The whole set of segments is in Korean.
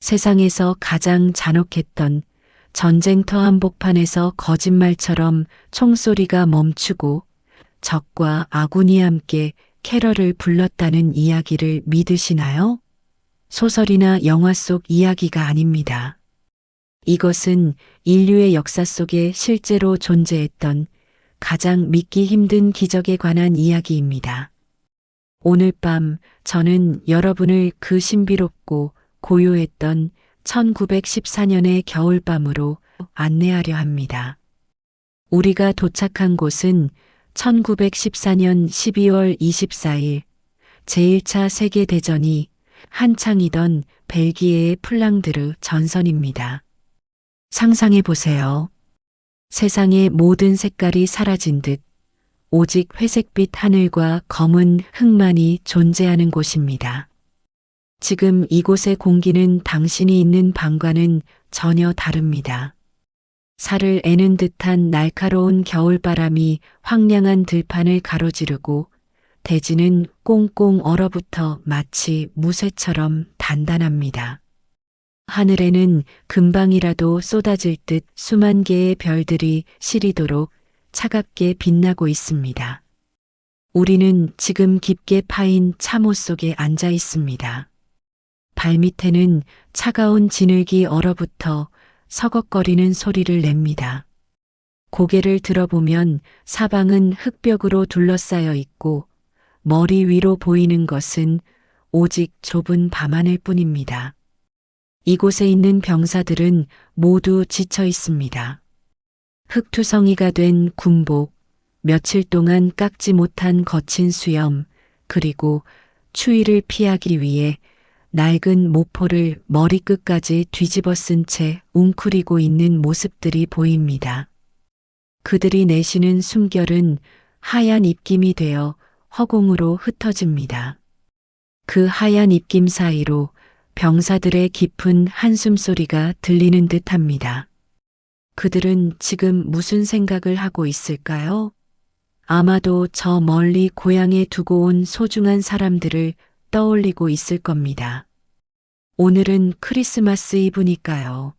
세상에서 가장 잔혹했던 전쟁터 한복판에서 거짓말처럼 총소리가 멈추고 적과 아군이 함께 캐럴을 불렀다는 이야기를 믿으시나요? 소설이나 영화 속 이야기가 아닙니다. 이것은 인류의 역사 속에 실제로 존재했던 가장 믿기 힘든 기적에 관한 이야기입니다. 오늘 밤 저는 여러분을 그 신비롭고 고요했던 1914년의 겨울밤으로 안내하려 합니다. 우리가 도착한 곳은 1914년 12월 24일 제1차 세계대전이 한창이던 벨기에의 플랑드르 전선입니다. 상상해 보세요. 세상의 모든 색깔이 사라진 듯 오직 회색빛 하늘과 검은 흙만이 존재하는 곳입니다. 지금 이곳의 공기는 당신이 있는 방과는 전혀 다릅니다. 살을 애는 듯한 날카로운 겨울바람이 황량한 들판을 가로지르고 대지는 꽁꽁 얼어붙어 마치 무쇠처럼 단단합니다. 하늘에는 금방이라도 쏟아질 듯 수만 개의 별들이 시리도록 차갑게 빛나고 있습니다. 우리는 지금 깊게 파인 참호 속에 앉아 있습니다. 발밑에는 차가운 진흙이 얼어붙어 서걱거리는 소리를 냅니다. 고개를 들어보면 사방은 흙벽으로 둘러싸여 있고 머리 위로 보이는 것은 오직 좁은 밤하늘 뿐입니다. 이곳에 있는 병사들은 모두 지쳐 있습니다. 흙투성이가 된 군복, 며칠 동안 깎지 못한 거친 수염, 그리고 추위를 피하기 위해 낡은 모포를 머리끝까지 뒤집어 쓴 채 웅크리고 있는 모습들이 보입니다. 그들이 내쉬는 숨결은 하얀 입김이 되어 허공으로 흩어집니다. 그 하얀 입김 사이로 병사들의 깊은 한숨 소리가 들리는 듯합니다. 그들은 지금 무슨 생각을 하고 있을까요? 아마도 저 멀리 고향에 두고 온 소중한 사람들을 떠올리고 있을 겁니다. 오늘은 크리스마스 이브니까요.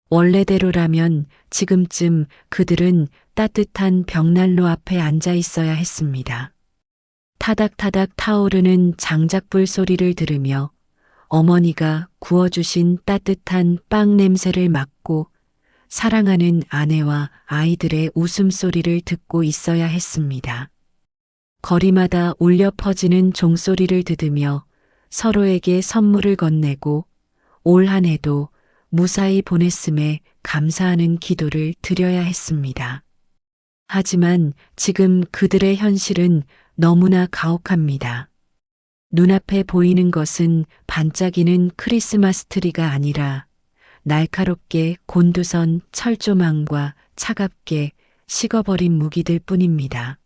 원래대로라면 지금쯤 그들은 따뜻한 벽난로 앞에 앉아 있어야 했습니다. 타닥타닥 타오르는 장작불 소리를 들으며 어머니가 구워주신 따뜻한 빵 냄새를 맡고 사랑하는 아내와 아이들의 웃음소리를 듣고 있어야 했습니다. 거리마다 울려 퍼지는 종소리를 들으며 서로에게 선물을 건네고 올 한 해도 무사히 보냈음에 감사하는 기도를 드려야 했습니다. 하지만 지금 그들의 현실은 너무나 가혹합니다. 눈앞에 보이는 것은 반짝이는 크리스마스 트리가 아니라 날카롭게 곤두선 철조망과 차갑게 식어버린 무기들 뿐입니다.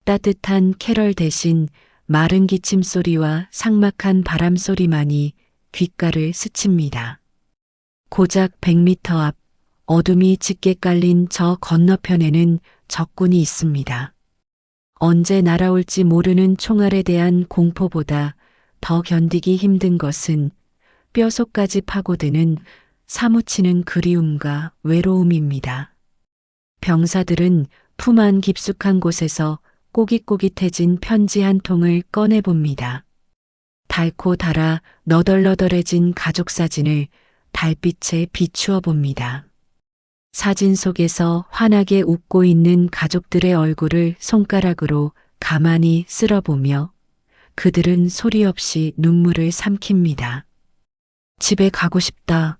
따뜻한 캐럴 대신 마른 기침 소리와 삭막한 바람 소리만이 귓가를 스칩니다. 고작 100m 앞 어둠이 짙게 깔린 저 건너편에는 적군이 있습니다. 언제 날아올지 모르는 총알에 대한 공포보다 더 견디기 힘든 것은 뼈속까지 파고드는 사무치는 그리움과 외로움입니다. 병사들은 품 안 깊숙한 곳에서 꼬깃꼬깃해진 편지 한 통을 꺼내봅니다. 닳고 닳아 너덜너덜해진 가족 사진을 달빛에 비추어 봅니다. 사진 속에서 환하게 웃고 있는 가족들의 얼굴을 손가락으로 가만히 쓸어보며 그들은 소리 없이 눈물을 삼킵니다. 집에 가고 싶다.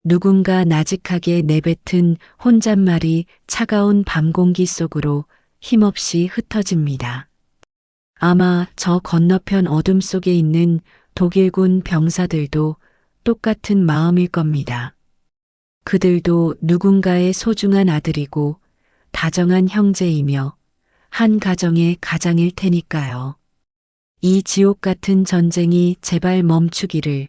누군가 나직하게 내뱉은 혼잣말이 차가운 밤 공기 속으로 힘없이 흩어집니다. 아마 저 건너편 어둠 속에 있는 독일군 병사들도 똑같은 마음일 겁니다. 그들도 누군가의 소중한 아들이고 다정한 형제이며 한 가정의 가장일 테니까요. 이 지옥 같은 전쟁이 제발 멈추기를.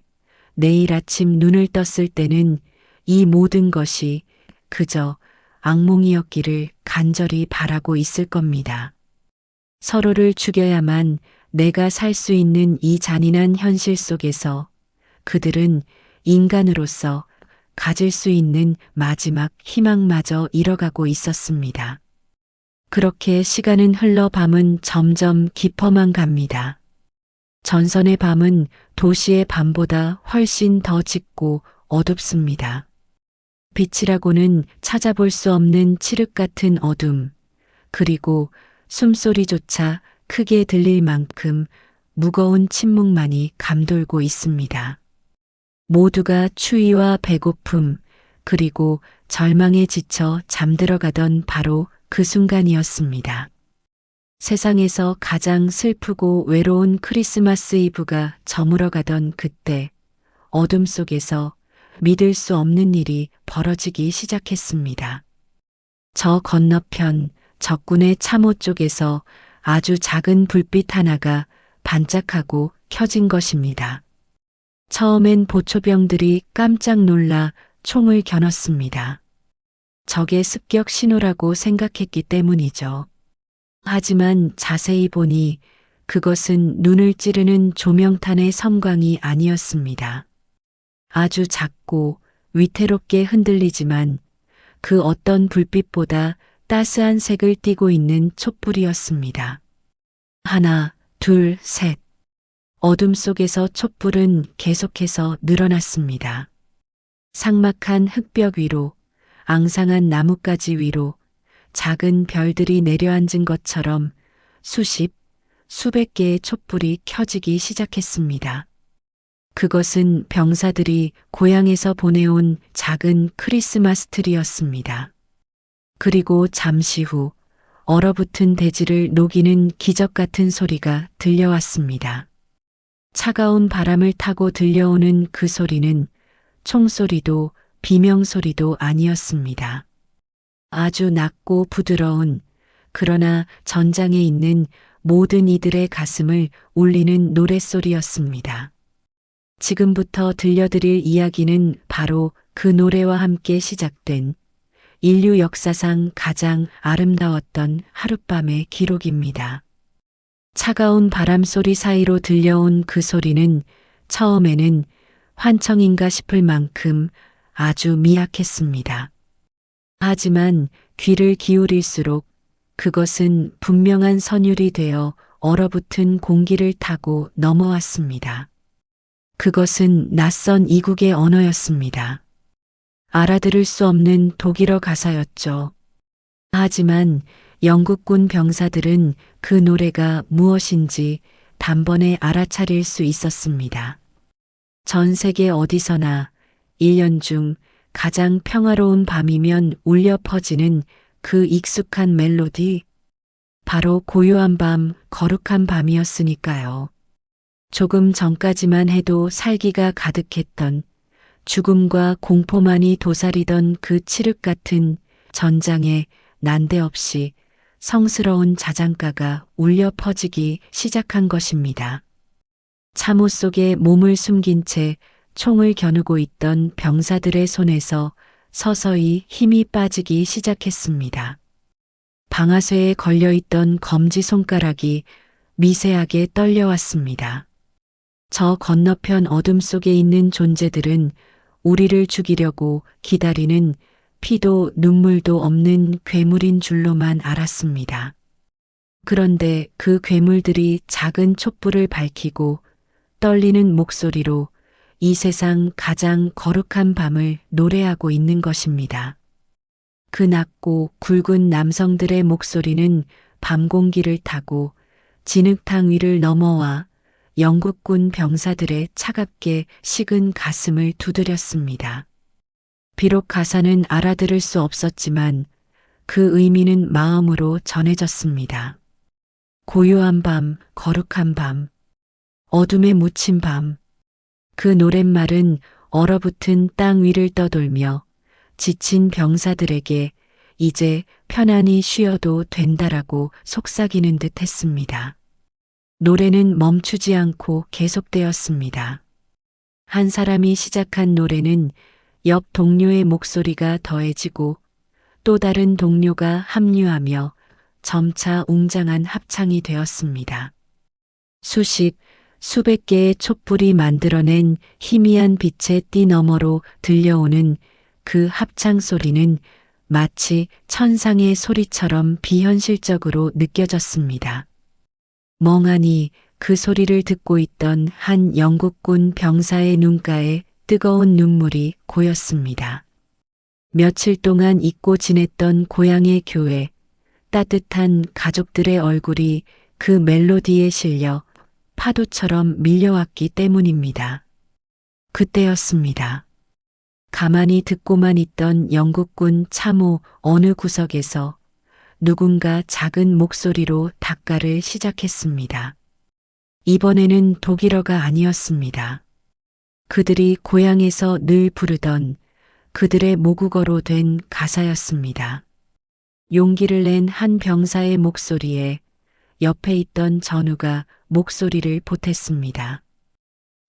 내일 아침 눈을 떴을 때는 이 모든 것이 그저 악몽이었기를 간절히 바라고 있을 겁니다. 서로를 죽여야만 내가 살 수 있는 이 잔인한 현실 속에서 그들은 인간으로서 가질 수 있는 마지막 희망마저 잃어가고 있었습니다. 그렇게 시간은 흘러 밤은 점점 깊어만 갑니다. 전선의 밤은 도시의 밤보다 훨씬 더 짙고 어둡습니다. 빛이라고는 찾아볼 수 없는 칠흑 같은 어둠, 그리고 숨소리조차 크게 들릴 만큼 무거운 침묵만이 감돌고 있습니다. 모두가 추위와 배고픔, 그리고 절망에 지쳐 잠들어가던 바로 그 순간이었습니다. 세상에서 가장 슬프고 외로운 크리스마스 이브가 저물어가던 그때 어둠 속에서 믿을 수 없는 일이 벌어지기 시작했습니다. 저 건너편 적군의 참호 쪽에서 아주 작은 불빛 하나가 반짝하고 켜진 것입니다. 처음엔 보초병들이 깜짝 놀라 총을 겨눴습니다. 적의 습격 신호라고 생각했기 때문이죠. 하지만 자세히 보니 그것은 눈을 찌르는 조명탄의 섬광이 아니었습니다. 아주 작고 위태롭게 흔들리지만 그 어떤 불빛보다 따스한 색을 띠고 있는 촛불이었습니다. 하나, 둘, 셋. 어둠 속에서 촛불은 계속해서 늘어났습니다. 삭막한 흙벽 위로, 앙상한 나뭇가지 위로 작은 별들이 내려앉은 것처럼 수십, 수백 개의 촛불이 켜지기 시작했습니다. 그것은 병사들이 고향에서 보내온 작은 크리스마스 트리였습니다. 그리고 잠시 후 얼어붙은 대지를 녹이는 기적 같은 소리가 들려왔습니다. 차가운 바람을 타고 들려오는 그 소리는 총소리도 비명소리도 아니었습니다. 아주 낮고 부드러운, 그러나 전장에 있는 모든 이들의 가슴을 울리는 노랫소리였습니다. 지금부터 들려드릴 이야기는 바로 그 노래와 함께 시작된 인류 역사상 가장 아름다웠던 하룻밤의 기록입니다. 차가운 바람 소리 사이로 들려온 그 소리는 처음에는 환청인가 싶을 만큼 아주 미약했습니다. 하지만 귀를 기울일수록 그것은 분명한 선율이 되어 얼어붙은 공기를 타고 넘어왔습니다. 그것은 낯선 이국의 언어였습니다. 알아들을 수 없는 독일어 가사였죠. 하지만 영국군 병사들은 그 노래가 무엇인지 단번에 알아차릴 수 있었습니다. 전 세계 어디서나 1년 중 가장 평화로운 밤이면 울려 퍼지는 그 익숙한 멜로디, 바로 고요한 밤, 거룩한 밤이었으니까요. 조금 전까지만 해도 살기가 가득했던 죽음과 공포만이 도사리던 그 칠흑 같은 전장에 난데없이 성스러운 자장가가 울려 퍼지기 시작한 것입니다. 참호 속에 몸을 숨긴 채 총을 겨누고 있던 병사들의 손에서 서서히 힘이 빠지기 시작했습니다. 방아쇠에 걸려있던 검지 손가락이 미세하게 떨려왔습니다. 저 건너편 어둠 속에 있는 존재들은 우리를 죽이려고 기다리는 피도 눈물도 없는 괴물인 줄로만 알았습니다. 그런데 그 괴물들이 작은 촛불을 밝히고 떨리는 목소리로 이 세상 가장 거룩한 밤을 노래하고 있는 것입니다. 그 낮고 굵은 남성들의 목소리는 밤 공기를 타고 진흙탕 위를 넘어와 영국군 병사들의 차갑게 식은 가슴을 두드렸습니다. 비록 가사는 알아들을 수 없었지만 그 의미는 마음으로 전해졌습니다. 고요한 밤, 거룩한 밤, 어둠에 묻힌 밤. 그 노랫말은 얼어붙은 땅 위를 떠돌며 지친 병사들에게 이제 편안히 쉬어도 된다라고 속삭이는 듯 했습니다. 노래는 멈추지 않고 계속되었습니다. 한 사람이 시작한 노래는 옆 동료의 목소리가 더해지고 또 다른 동료가 합류하며 점차 웅장한 합창이 되었습니다. 수십, 수백 개의 촛불이 만들어낸 희미한 빛의 띠 너머로 들려오는 그 합창 소리는 마치 천상의 소리처럼 비현실적으로 느껴졌습니다. 멍하니 그 소리를 듣고 있던 한 영국군 병사의 눈가에 뜨거운 눈물이 고였습니다. 며칠 동안 잊고 지냈던 고향의 교회, 따뜻한 가족들의 얼굴이 그 멜로디에 실려 파도처럼 밀려왔기 때문입니다. 그때였습니다. 가만히 듣고만 있던 영국군 참호 어느 구석에서 누군가 작은 목소리로 닭가를 시작했습니다. 이번에는 독일어가 아니었습니다. 그들이 고향에서 늘 부르던 그들의 모국어로 된 가사였습니다. 용기를 낸 한 병사의 목소리에 옆에 있던 전우가 목소리를 보탰습니다.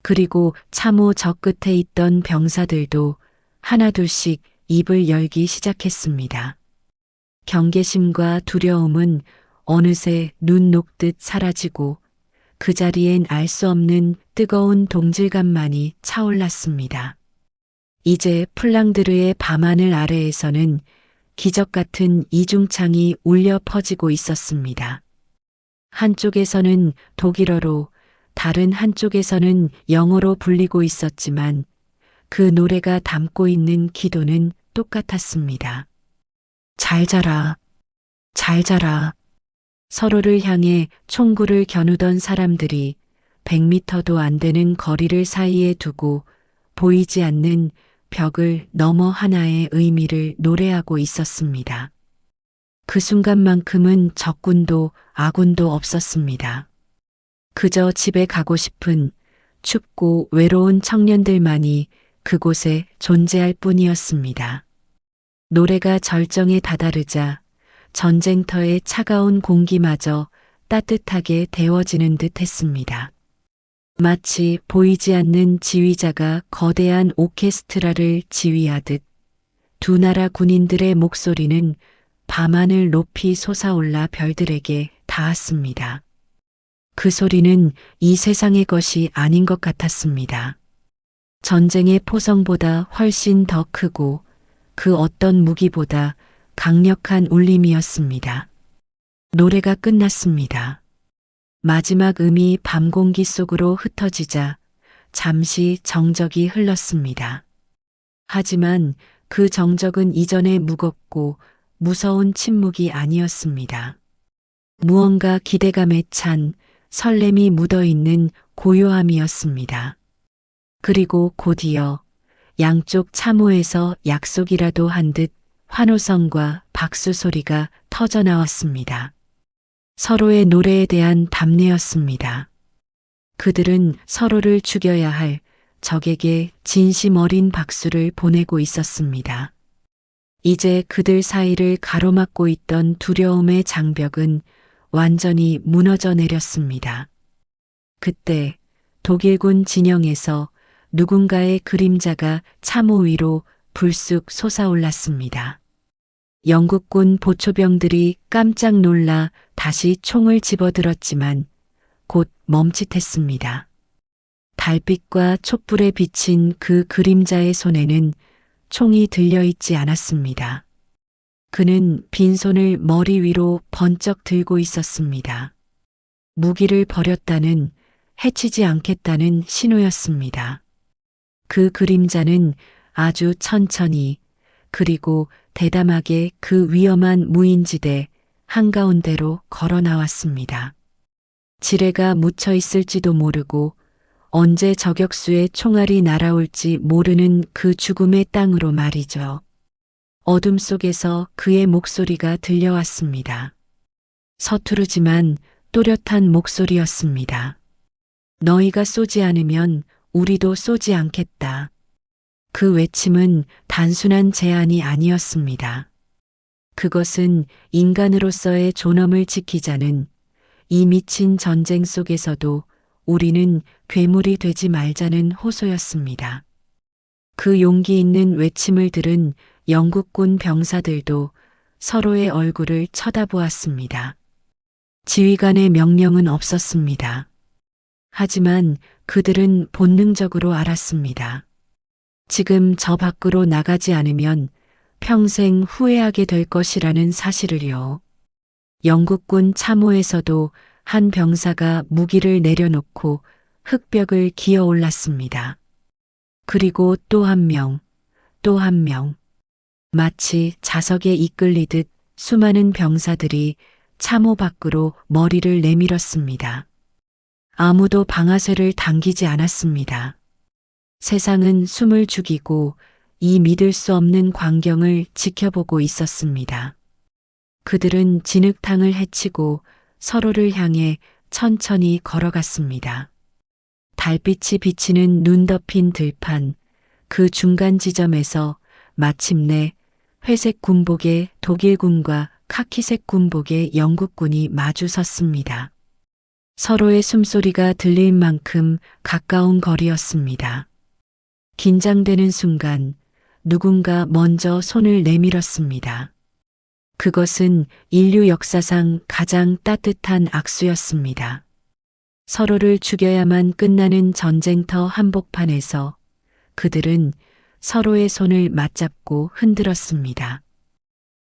그리고 참호 저 끝에 있던 병사들도 하나둘씩 입을 열기 시작했습니다. 경계심과 두려움은 어느새 눈 녹듯 사라지고 그 자리엔 알 수 없는 뜨거운 동질감만이 차올랐습니다. 이제 플랑드르의 밤하늘 아래에서는 기적 같은 이중창이 울려 퍼지고 있었습니다. 한쪽에서는 독일어로, 다른 한쪽에서는 영어로 불리고 있었지만 그 노래가 담고 있는 기도는 똑같았습니다. 잘 자라, 잘 자라. 서로를 향해 총구를 겨누던 사람들이 100미터도 안 되는 거리를 사이에 두고 보이지 않는 벽을 넘어 하나의 의미를 노래하고 있었습니다. 그 순간만큼은 적군도 아군도 없었습니다. 그저 집에 가고 싶은 춥고 외로운 청년들만이 그곳에 존재할 뿐이었습니다. 노래가 절정에 다다르자 전쟁터의 차가운 공기마저 따뜻하게 데워지는 듯 했습니다. 마치 보이지 않는 지휘자가 거대한 오케스트라를 지휘하듯 두 나라 군인들의 목소리는 밤하늘 높이 솟아올라 별들에게 닿았습니다. 그 소리는 이 세상의 것이 아닌 것 같았습니다. 전쟁의 포성보다 훨씬 더 크고 그 어떤 무기보다 강력한 울림이었습니다. 노래가 끝났습니다. 마지막 음이 밤 공기 속으로 흩어지자 잠시 정적이 흘렀습니다. 하지만 그 정적은 이전의 무겁고 무서운 침묵이 아니었습니다. 무언가 기대감에 찬 설렘이 묻어있는 고요함이었습니다. 그리고 곧이어 양쪽 참호에서 약속이라도 한 듯 환호성과 박수 소리가 터져나왔습니다. 서로의 노래에 대한 답례였습니다. 그들은 서로를 죽여야 할 적에게 진심 어린 박수를 보내고 있었습니다. 이제 그들 사이를 가로막고 있던 두려움의 장벽은 완전히 무너져 내렸습니다. 그때 독일군 진영에서 누군가의 그림자가 참호 위로 불쑥 솟아올랐습니다. 영국군 보초병들이 깜짝 놀라 다시 총을 집어들었지만 곧 멈칫했습니다. 달빛과 촛불에 비친 그 그림자의 손에는 총이 들려있지 않았습니다. 그는 빈손을 머리 위로 번쩍 들고 있었습니다. 무기를 버렸다는, 해치지 않겠다는 신호였습니다. 그 그림자는 아주 천천히 그리고 대담하게 그 위험한 무인지대 한가운데로 걸어 나왔습니다. 지뢰가 묻혀 있을지도 모르고 언제 저격수의 총알이 날아올지 모르는 그 죽음의 땅으로 말이죠. 어둠 속에서 그의 목소리가 들려왔습니다. 서투르지만 또렷한 목소리였습니다. 너희가 쏘지 않으면 우리도 쏘지 않겠다. 그 외침은 단순한 제안이 아니었습니다. 그것은 인간으로서의 존엄을 지키자는, 이 미친 전쟁 속에서도 우리는 괴물이 되지 말자는 호소였습니다. 그 용기 있는 외침을 들은 영국군 병사들도 서로의 얼굴을 쳐다보았습니다. 지휘관의 명령은 없었습니다. 하지만 그들은 본능적으로 알았습니다. 지금 저 밖으로 나가지 않으면 평생 후회하게 될 것이라는 사실을요. 영국군 참호에서도 한 병사가 무기를 내려놓고 흙벽을 기어 올랐습니다. 그리고 또 한 명, 또 한 명. 마치 자석에 이끌리듯 수많은 병사들이 참호 밖으로 머리를 내밀었습니다. 아무도 방아쇠를 당기지 않았습니다. 세상은 숨을 죽이고 이 믿을 수 없는 광경을 지켜보고 있었습니다. 그들은 진흙탕을 헤치고 서로를 향해 천천히 걸어갔습니다. 달빛이 비치는 눈 덮인 들판, 그 중간 지점에서 마침내 회색 군복의 독일군과 카키색 군복의 영국군이 마주 섰습니다. 서로의 숨소리가 들릴 만큼 가까운 거리였습니다. 긴장되는 순간 누군가 먼저 손을 내밀었습니다. 그것은 인류 역사상 가장 따뜻한 악수였습니다. 서로를 죽여야만 끝나는 전쟁터 한복판에서 그들은 서로의 손을 맞잡고 흔들었습니다.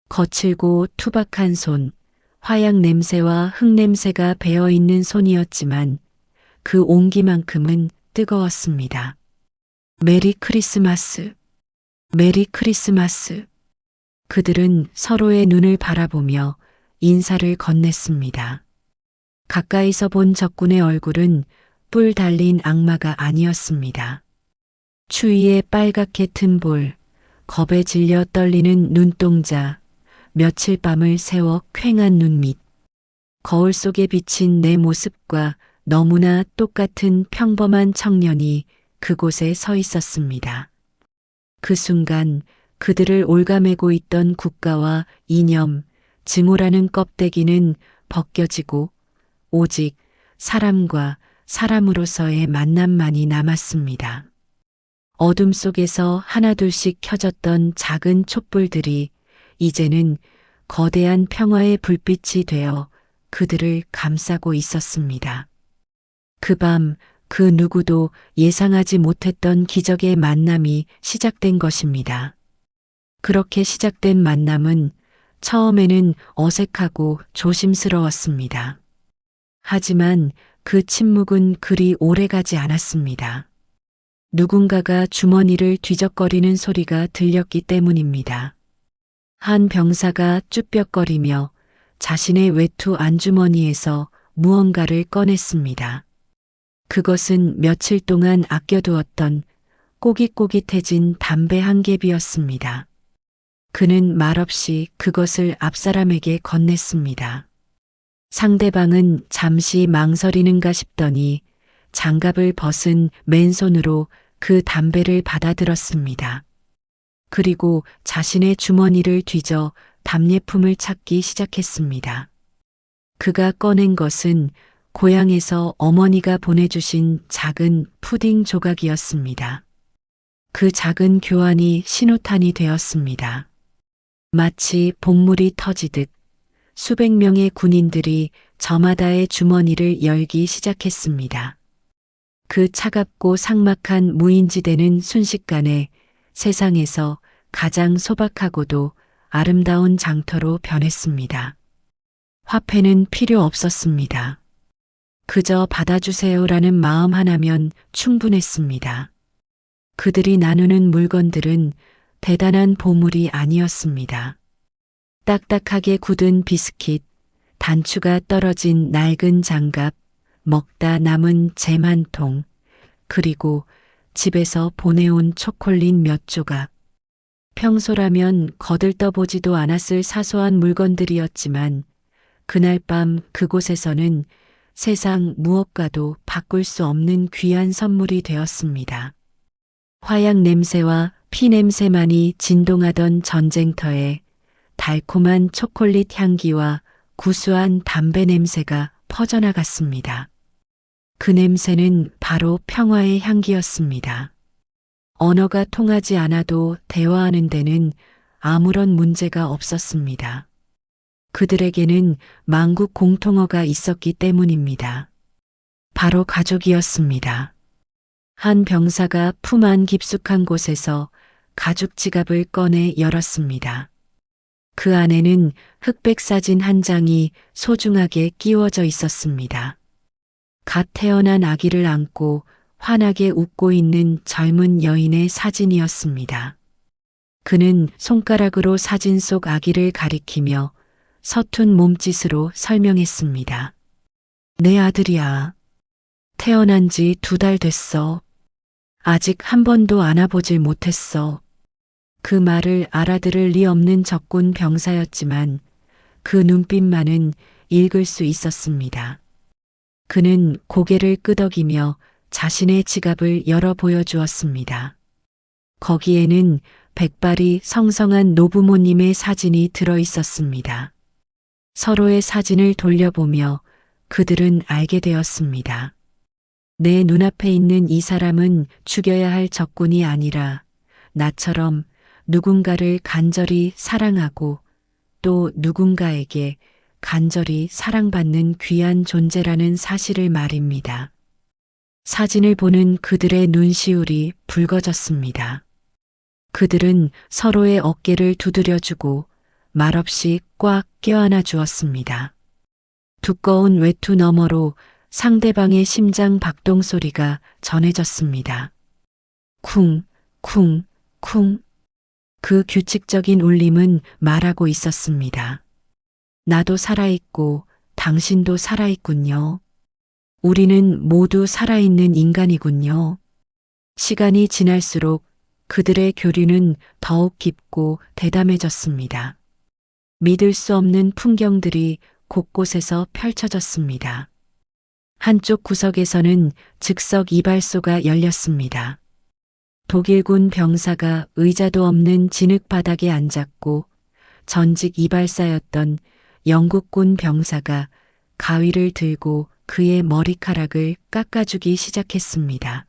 거칠고 투박한 손, 화약 냄새와 흙 냄새가 배어있는 손이었지만 그 온기만큼은 뜨거웠습니다. 메리 크리스마스, 메리 크리스마스. 그들은 서로의 눈을 바라보며 인사를 건넸습니다. 가까이서 본 적군의 얼굴은 뿔 달린 악마가 아니었습니다. 추위에 빨갛게 튼 볼, 겁에 질려 떨리는 눈동자, 며칠 밤을 새워 퀭한 눈밑, 거울 속에 비친 내 모습과 너무나 똑같은 평범한 청년이 그곳에 서 있었습니다. 그 순간 그들을 올가매고 있던 국가와 이념, 증오라는 껍데기는 벗겨지고 오직 사람과 사람으로서의 만남만이 남았습니다. 어둠 속에서 하나둘씩 켜졌던 작은 촛불들이 이제는 거대한 평화의 불빛이 되어 그들을 감싸고 있었습니다. 그 밤 그 누구도 예상하지 못했던 기적의 만남이 시작된 것입니다. 그렇게 시작된 만남은 처음에는 어색하고 조심스러웠습니다. 하지만 그 침묵은 그리 오래가지 않았습니다. 누군가가 주머니를 뒤적거리는 소리가 들렸기 때문입니다. 한 병사가 쭈뼛거리며 자신의 외투 안주머니에서 무언가를 꺼냈습니다. 그것은 며칠 동안 아껴두었던 꼬깃꼬깃해진 담배 한 갭이었습니다. 그는 말없이 그것을 앞사람에게 건넸습니다. 상대방은 잠시 망설이는가 싶더니 장갑을 벗은 맨손으로 그 담배를 받아들었습니다. 그리고 자신의 주머니를 뒤져 답례품을 찾기 시작했습니다. 그가 꺼낸 것은 고향에서 어머니가 보내주신 작은 푸딩 조각이었습니다. 그 작은 교환이 신호탄이 되었습니다. 마치 복물이 터지듯 수백 명의 군인들이 저마다의 주머니를 열기 시작했습니다. 그 차갑고 삭막한 무인지대는 순식간에 세상에서 가장 소박하고도 아름다운 장터로 변했습니다. 화폐는 필요 없었습니다. 그저 받아주세요라는 마음 하나면 충분했습니다. 그들이 나누는 물건들은 대단한 보물이 아니었습니다. 딱딱하게 굳은 비스킷, 단추가 떨어진 낡은 장갑, 먹다 남은 잼 한 통, 그리고 집에서 보내온 초콜릿 몇 조각. 평소라면 거들떠보지도 않았을 사소한 물건들이었지만 그날 밤 그곳에서는 세상 무엇과도 바꿀 수 없는 귀한 선물이 되었습니다. 화약 냄새와 피 냄새만이 진동하던 전쟁터에 달콤한 초콜릿 향기와 구수한 담배 냄새가 퍼져나갔습니다. 그 냄새는 바로 평화의 향기였습니다. 언어가 통하지 않아도 대화하는 데는 아무런 문제가 없었습니다. 그들에게는 만국 공통어가 있었기 때문입니다. 바로 가족이었습니다. 한 병사가 품 안 깊숙한 곳에서 가죽 지갑을 꺼내 열었습니다. 그 안에는 흑백 사진 한 장이 소중하게 끼워져 있었습니다. 갓 태어난 아기를 안고 환하게 웃고 있는 젊은 여인의 사진이었습니다. 그는 손가락으로 사진 속 아기를 가리키며 서툰 몸짓으로 설명했습니다. 내 아들이야. 태어난 지 2달 됐어. 아직 한 번도 안아보질 못했어. 그 말을 알아들을 리 없는 적군 병사였지만 그 눈빛만은 읽을 수 있었습니다. 그는 고개를 끄덕이며 자신의 지갑을 열어 보여주었습니다. 거기에는 백발이 성성한 노부모님의 사진이 들어 있었습니다. 서로의 사진을 돌려보며 그들은 알게 되었습니다. 내 눈앞에 있는 이 사람은 죽여야 할 적군이 아니라 나처럼 누군가를 간절히 사랑하고 또 누군가에게 간절히 사랑받는 귀한 존재라는 사실을 말입니다. 사진을 보는 그들의 눈시울이 붉어졌습니다. 그들은 서로의 어깨를 두드려주고 말없이 꽉 껴안아 주었습니다. 두꺼운 외투 너머로 상대방의 심장 박동 소리가 전해졌습니다. 쿵, 쿵, 쿵. 그 규칙적인 울림은 말하고 있었습니다. 나도 살아있고 당신도 살아있군요. 우리는 모두 살아있는 인간이군요. 시간이 지날수록 그들의 교류는 더욱 깊고 대담해졌습니다. 믿을 수 없는 풍경들이 곳곳에서 펼쳐졌습니다. 한쪽 구석에서는 즉석 이발소가 열렸습니다. 독일군 병사가 의자도 없는 진흙 바닥에 앉았고 전직 이발사였던 영국군 병사가 가위를 들고 그의 머리카락을 깎아주기 시작했습니다.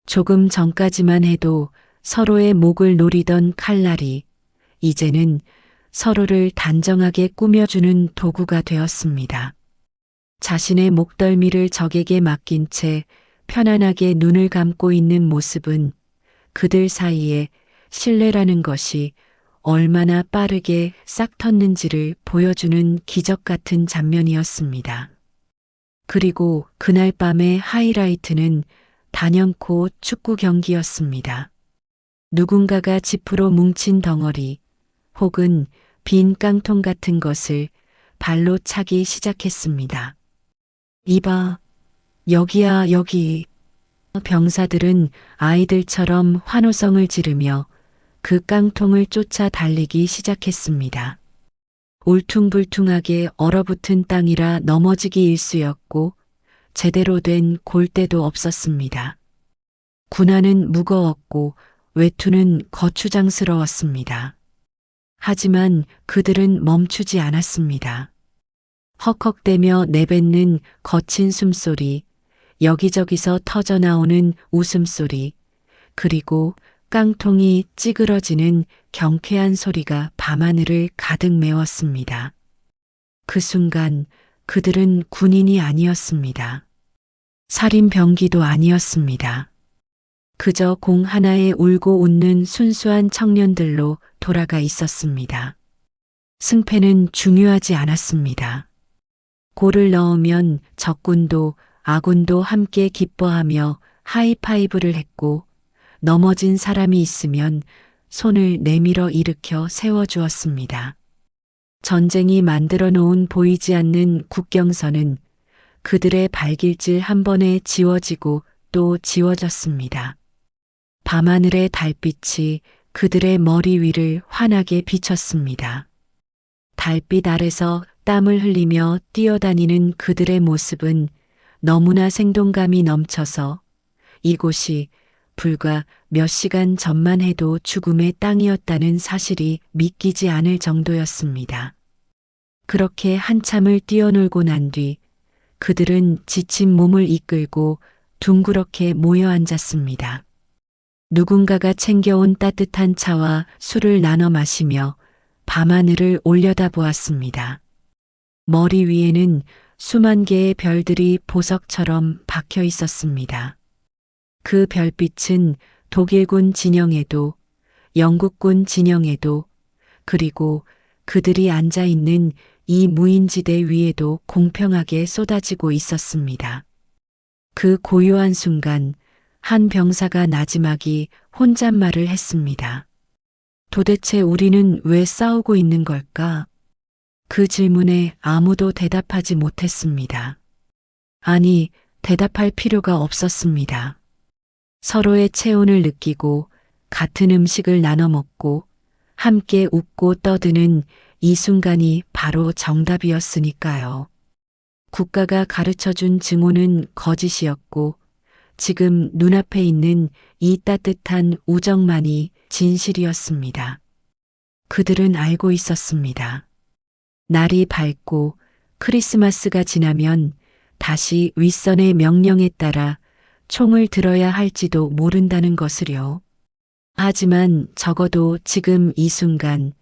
조금 전까지만 해도 서로의 목을 노리던 칼날이 이제는 서로를 단정하게 꾸며주는 도구가 되었습니다. 자신의 목덜미를 적에게 맡긴 채 편안하게 눈을 감고 있는 모습은 그들 사이에 신뢰라는 것이 얼마나 빠르게 싹 텄는지를 보여주는 기적 같은 장면이었습니다. 그리고 그날 밤의 하이라이트는 단연코 축구 경기였습니다. 누군가가 지프로 뭉친 덩어리 혹은 빈 깡통 같은 것을 발로 차기 시작했습니다. 이봐, 여기야, 여기. 병사들은 아이들처럼 환호성을 지르며 그 깡통을 쫓아 달리기 시작했습니다. 울퉁불퉁하게 얼어붙은 땅이라 넘어지기 일쑤였고 제대로 된 골대도 없었습니다. 군화는 무거웠고 외투는 거추장스러웠습니다. 하지만 그들은 멈추지 않았습니다. 헉헉대며 내뱉는 거친 숨소리, 여기저기서 터져나오는 웃음소리, 그리고 깡통이 찌그러지는 경쾌한 소리가 밤하늘을 가득 메웠습니다. 그 순간 그들은 군인이 아니었습니다. 살인병기도 아니었습니다. 그저 공 하나에 울고 웃는 순수한 청년들로 돌아가 있었습니다. 승패는 중요하지 않았습니다. 골을 넣으면 적군도 아군도 함께 기뻐하며 하이파이브를 했고 넘어진 사람이 있으면 손을 내밀어 일으켜 세워주었습니다. 전쟁이 만들어 놓은 보이지 않는 국경선은 그들의 발길질 한 번에 지워지고 또 지워졌습니다. 밤하늘의 달빛이 그들의 머리 위를 환하게 비쳤습니다. 달빛 아래서 땀을 흘리며 뛰어다니는 그들의 모습은 너무나 생동감이 넘쳐서 이곳이 불과 몇 시간 전만 해도 죽음의 땅이었다는 사실이 믿기지 않을 정도였습니다. 그렇게 한참을 뛰어놀고 난 뒤 그들은 지친 몸을 이끌고 둥그렇게 모여 앉았습니다. 누군가가 챙겨온 따뜻한 차와 술을 나눠 마시며 밤하늘을 올려다보았습니다. 머리 위에는 수만 개의 별들이 보석처럼 박혀 있었습니다. 그 별빛은 독일군 진영에도, 영국군 진영에도, 그리고 그들이 앉아 있는 이 무인지대 위에도 공평하게 쏟아지고 있었습니다. 그 고요한 순간 한 병사가 나지막이 혼잣말을 했습니다. 도대체 우리는 왜 싸우고 있는 걸까? 그 질문에 아무도 대답하지 못했습니다. 아니, 대답할 필요가 없었습니다. 서로의 체온을 느끼고 같은 음식을 나눠 먹고 함께 웃고 떠드는 이 순간이 바로 정답이었으니까요. 국가가 가르쳐준 증오는 거짓이었고 지금 눈앞에 있는 이 따뜻한 우정만이 진실이었습니다. 그들은 알고 있었습니다. 날이 밝고 크리스마스가 지나면 다시 윗선의 명령에 따라 총을 들어야 할지도 모른다는 것을요. 하지만 적어도 지금 이 순간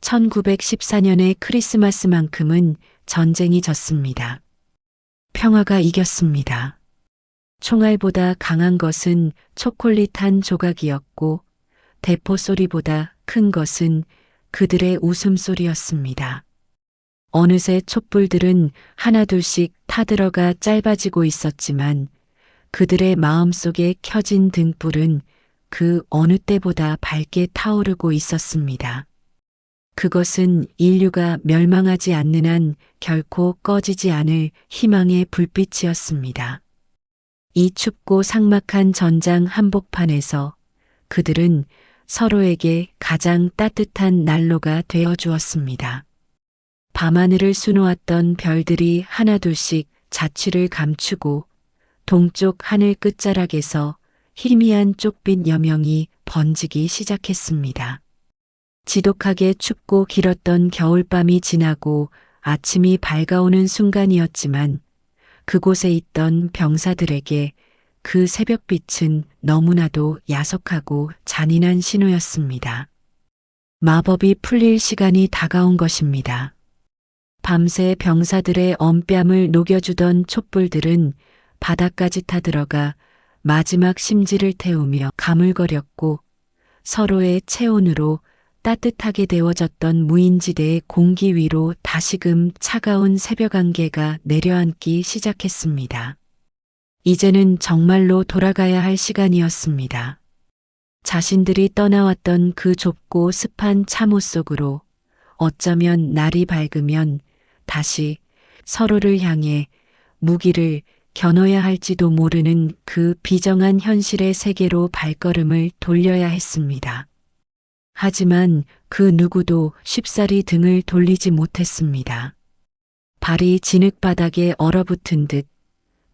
1914년의 크리스마스만큼은 전쟁이 졌습니다. 평화가 이겼습니다. 총알보다 강한 것은 초콜릿 한 조각이었고 대포 소리보다 큰 것은 그들의 웃음소리였습니다. 어느새 촛불들은 하나둘씩 타들어가 짧아지고 있었지만 그들의 마음속에 켜진 등불은 그 어느 때보다 밝게 타오르고 있었습니다. 그것은 인류가 멸망하지 않는 한 결코 꺼지지 않을 희망의 불빛이었습니다. 이 춥고 삭막한 전장 한복판에서 그들은 서로에게 가장 따뜻한 난로가 되어 주었습니다. 밤하늘을 수놓았던 별들이 하나둘씩 자취를 감추고 동쪽 하늘 끝자락에서 희미한 쪽빛 여명이 번지기 시작했습니다. 지독하게 춥고 길었던 겨울밤이 지나고 아침이 밝아오는 순간이었지만 그곳에 있던 병사들에게 그 새벽빛은 너무나도 야속하고 잔인한 신호였습니다. 마법이 풀릴 시간이 다가온 것입니다. 밤새 병사들의 엄뺨을 녹여주던 촛불들은 바닥까지 타들어가 마지막 심지를 태우며 가물거렸고 서로의 체온으로 따뜻하게 데워졌던 무인지대의 공기 위로 다시금 차가운 새벽 안개가 내려앉기 시작했습니다. 이제는 정말로 돌아가야 할 시간이었습니다. 자신들이 떠나왔던 그 좁고 습한 참호 속으로 어쩌면 날이 밝으면 다시 서로를 향해 무기를 겨눠야 할지도 모르는 그 비정한 현실의 세계로 발걸음을 돌려야 했습니다. 하지만 그 누구도 쉽사리 등을 돌리지 못했습니다. 발이 진흙바닥에 얼어붙은 듯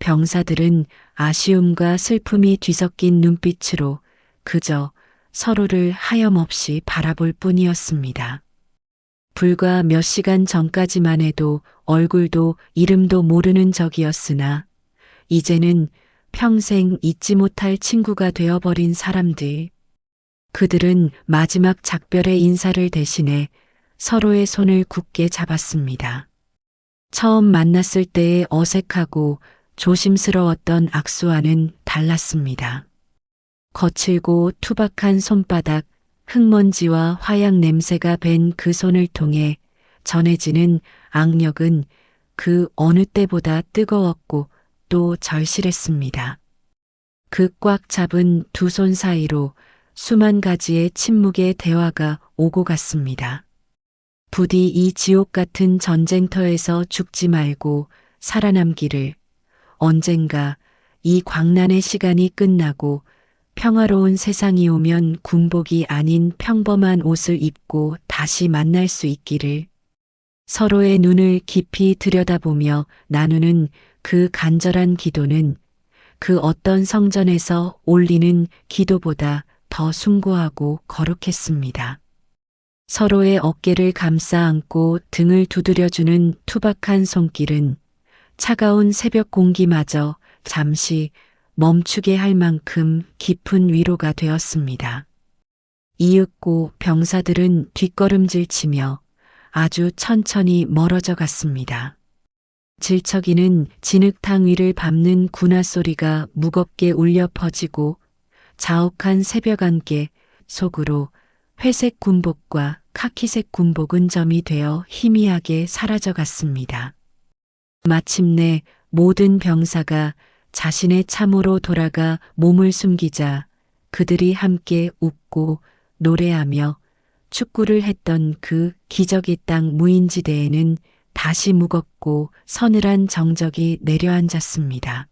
병사들은 아쉬움과 슬픔이 뒤섞인 눈빛으로 그저 서로를 하염없이 바라볼 뿐이었습니다. 불과 몇 시간 전까지만 해도 얼굴도 이름도 모르는 적이었으나 이제는 평생 잊지 못할 친구가 되어버린 사람들. 그들은 마지막 작별의 인사를 대신해 서로의 손을 굳게 잡았습니다. 처음 만났을 때의 어색하고 조심스러웠던 악수와는 달랐습니다. 거칠고 투박한 손바닥, 흙먼지와 화약 냄새가 밴 그 손을 통해 전해지는 악력은 그 어느 때보다 뜨거웠고 또 절실했습니다. 그 꽉 잡은 두 손 사이로 수만 가지의 침묵의 대화가 오고 갔습니다. 부디 이 지옥 같은 전쟁터에서 죽지 말고 살아남기를, 언젠가 이 광란의 시간이 끝나고 평화로운 세상이 오면 군복이 아닌 평범한 옷을 입고 다시 만날 수 있기를. 서로의 눈을 깊이 들여다보며 나누는 그 간절한 기도는 그 어떤 성전에서 올리는 기도보다 더 숭고하고 거룩했습니다. 서로의 어깨를 감싸 안고 등을 두드려주는 투박한 손길은 차가운 새벽 공기마저 잠시 멈추게 할 만큼 깊은 위로가 되었습니다. 이윽고 병사들은 뒷걸음질 치며 아주 천천히 멀어져 갔습니다. 질척이는 진흙탕 위를 밟는 군화 소리가 무겁게 울려 퍼지고 자욱한 새벽 안개 속으로 회색 군복과 카키색 군복은 점이 되어 희미하게 사라져 갔습니다. 마침내 모든 병사가 자신의 참호로 돌아가 몸을 숨기자 그들이 함께 웃고 노래하며 축구를 했던 그 기적의 땅 무인지대에는 다시 무겁고 서늘한 정적이 내려앉았습니다.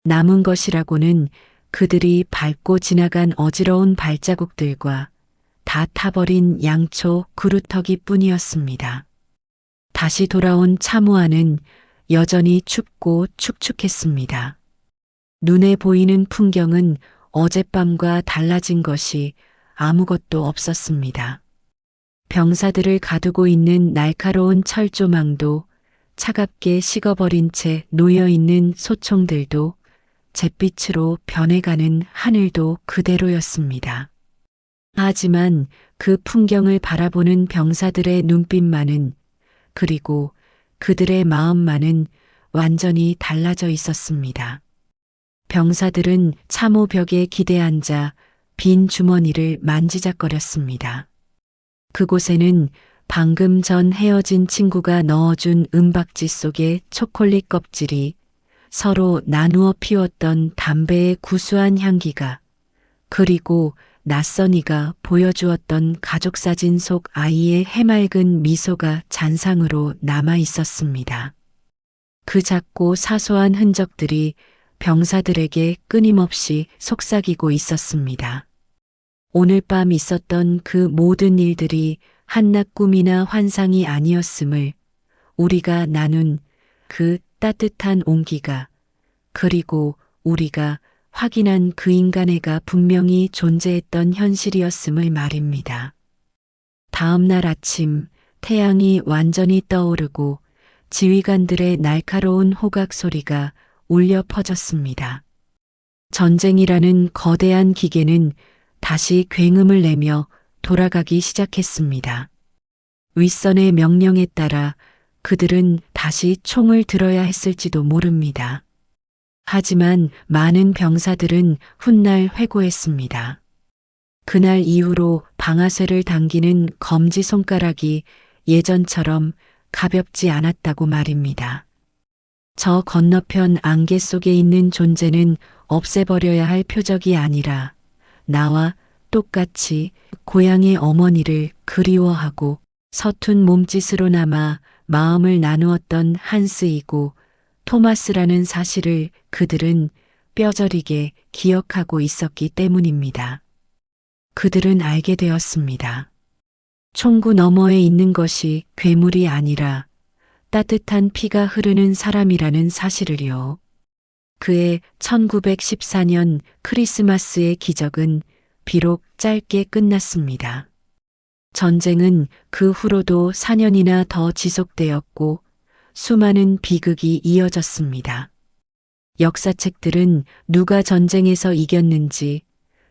남은 것이라고는 그들이 밟고 지나간 어지러운 발자국들과 다 타버린 양초 그루터기 뿐이었습니다. 다시 돌아온 참호 안은 여전히 춥고 축축했습니다. 눈에 보이는 풍경은 어젯밤과 달라진 것이 아무것도 없었습니다. 병사들을 가두고 있는 날카로운 철조망도 차갑게 식어버린 채 놓여있는 소총들도 잿빛으로 변해가는 하늘도 그대로였습니다. 하지만 그 풍경을 바라보는 병사들의 눈빛만은 그리고 그들의 마음만은 완전히 달라져 있었습니다. 병사들은 참호 벽에 기대앉아 빈 주머니를 만지작거렸습니다. 그곳에는 방금 전 헤어진 친구가 넣어준 은박지 속의 초콜릿 껍질이 서로 나누어 피웠던 담배의 구수한 향기가 그리고 낯선이가 보여주었던 가족사진 속 아이의 해맑은 미소가 잔상으로 남아 있었습니다. 그 작고 사소한 흔적들이 병사들에게 끊임없이 속삭이고 있었습니다. 오늘 밤 있었던 그 모든 일들이 한낱 꿈이나 환상이 아니었음을 우리가 나눈 그 따뜻한 온기가 그리고 우리가 확인한 그 인간애가 분명히 존재했던 현실이었음을 말입니다. 다음 날 아침 태양이 완전히 떠오르고 지휘관들의 날카로운 호각 소리가 울려 퍼졌습니다. 전쟁이라는 거대한 기계는 다시 굉음을 내며 돌아가기 시작했습니다. 윗선의 명령에 따라 그들은 다시 총을 들어야 했을지도 모릅니다. 하지만 많은 병사들은 훗날 회고했습니다. 그날 이후로 방아쇠를 당기는 검지 손가락이 예전처럼 가볍지 않았다고 말입니다. 저 건너편 안개 속에 있는 존재는 없애버려야 할 표적이 아니라 나와 똑같이 고향의 어머니를 그리워하고 서툰 몸짓으로나마 마음을 나누었던 한스이고 토마스라는 사실을 그들은 뼈저리게 기억하고 있었기 때문입니다. 그들은 알게 되었습니다. 총구 너머에 있는 것이 괴물이 아니라 따뜻한 피가 흐르는 사람이라는 사실을요. 그의 1914년 크리스마스의 기적은 비록 짧게 끝났습니다. 전쟁은 그 후로도 4년이나 더 지속되었고 수많은 비극이 이어졌습니다. 역사책들은 누가 전쟁에서 이겼는지,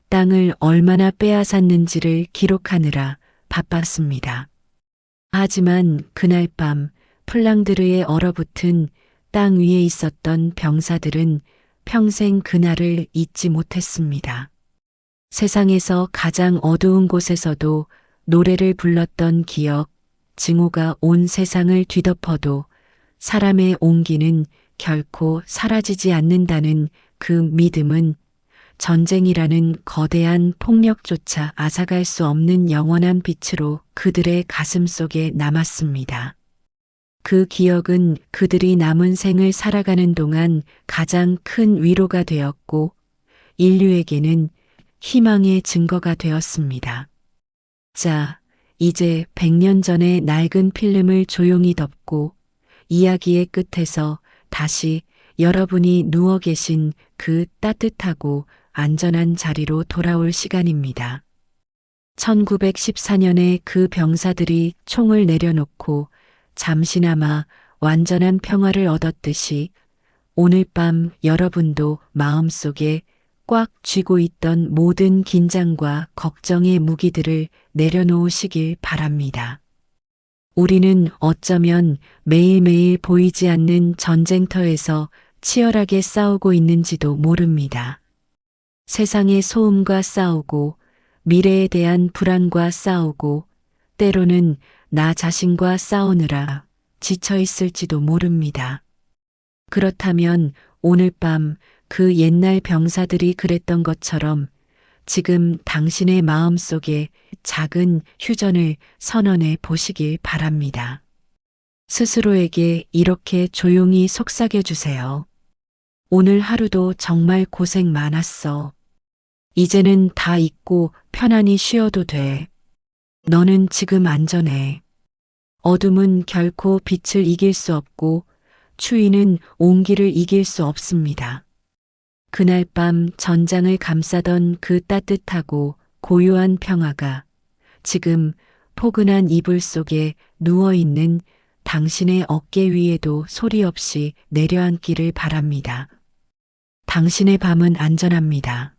땅을 얼마나 빼앗았는지를 기록하느라 바빴습니다. 하지만 그날 밤 플랑드르에 얼어붙은 땅 위에 있었던 병사들은 평생 그날을 잊지 못했습니다. 세상에서 가장 어두운 곳에서도 노래를 불렀던 기억, 증오가 온 세상을 뒤덮어도 사람의 온기는 결코 사라지지 않는다는 그 믿음은 전쟁이라는 거대한 폭력조차 앗아갈 수 없는 영원한 빛으로 그들의 가슴 속에 남았습니다. 그 기억은 그들이 남은 생을 살아가는 동안 가장 큰 위로가 되었고 인류에게는 희망의 증거가 되었습니다. 자, 이제 100년 전의 낡은 필름을 조용히 덮고 이야기의 끝에서 다시 여러분이 누워 계신 그 따뜻하고 안전한 자리로 돌아올 시간입니다. 1914년에 그 병사들이 총을 내려놓고 잠시나마 완전한 평화를 얻었듯이 오늘 밤 여러분도 마음속에 꽉 쥐고 있던 모든 긴장과 걱정의 무기들을 내려놓으시길 바랍니다. 우리는 어쩌면 매일매일 보이지 않는 전쟁터에서 치열하게 싸우고 있는지도 모릅니다. 세상의 소음과 싸우고, 미래에 대한 불안과 싸우고, 때로는 나 자신과 싸우느라 지쳐 있을지도 모릅니다. 그렇다면 오늘 밤 그 옛날 병사들이 그랬던 것처럼 지금 당신의 마음속에 작은 휴전을 선언해 보시길 바랍니다. 스스로에게 이렇게 조용히 속삭여 주세요. 오늘 하루도 정말 고생 많았어. 이제는 다 잊고 편안히 쉬어도 돼. 너는 지금 안전해. 어둠은 결코 빛을 이길 수 없고 추위는 온기를 이길 수 없습니다. 그날 밤 전장을 감싸던 그 따뜻하고 고요한 평화가 지금 포근한 이불 속에 누워있는 당신의 어깨 위에도 소리 없이 내려앉기를 바랍니다. 당신의 밤은 안전합니다.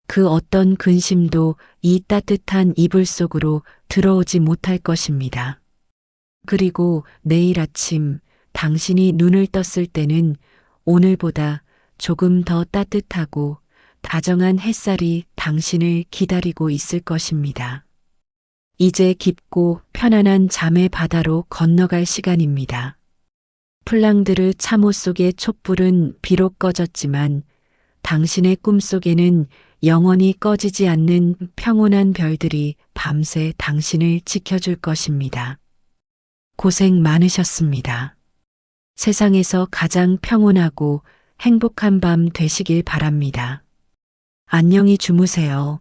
그 어떤 근심도 이 따뜻한 이불 속으로 들어오지 못할 것입니다. 그리고 내일 아침 당신이 눈을 떴을 때는 오늘보다 조금 더 따뜻하고 다정한 햇살이 당신을 기다리고 있을 것입니다. 이제 깊고 편안한 잠의 바다로 건너갈 시간입니다. 플랑드르 참호 속의 촛불은 비록 꺼졌지만 당신의 꿈속에는 영원히 꺼지지 않는 평온한 별들이 밤새 당신을 지켜줄 것입니다. 고생 많으셨습니다. 세상에서 가장 평온하고 행복한 밤 되시길 바랍니다. 안녕히 주무세요.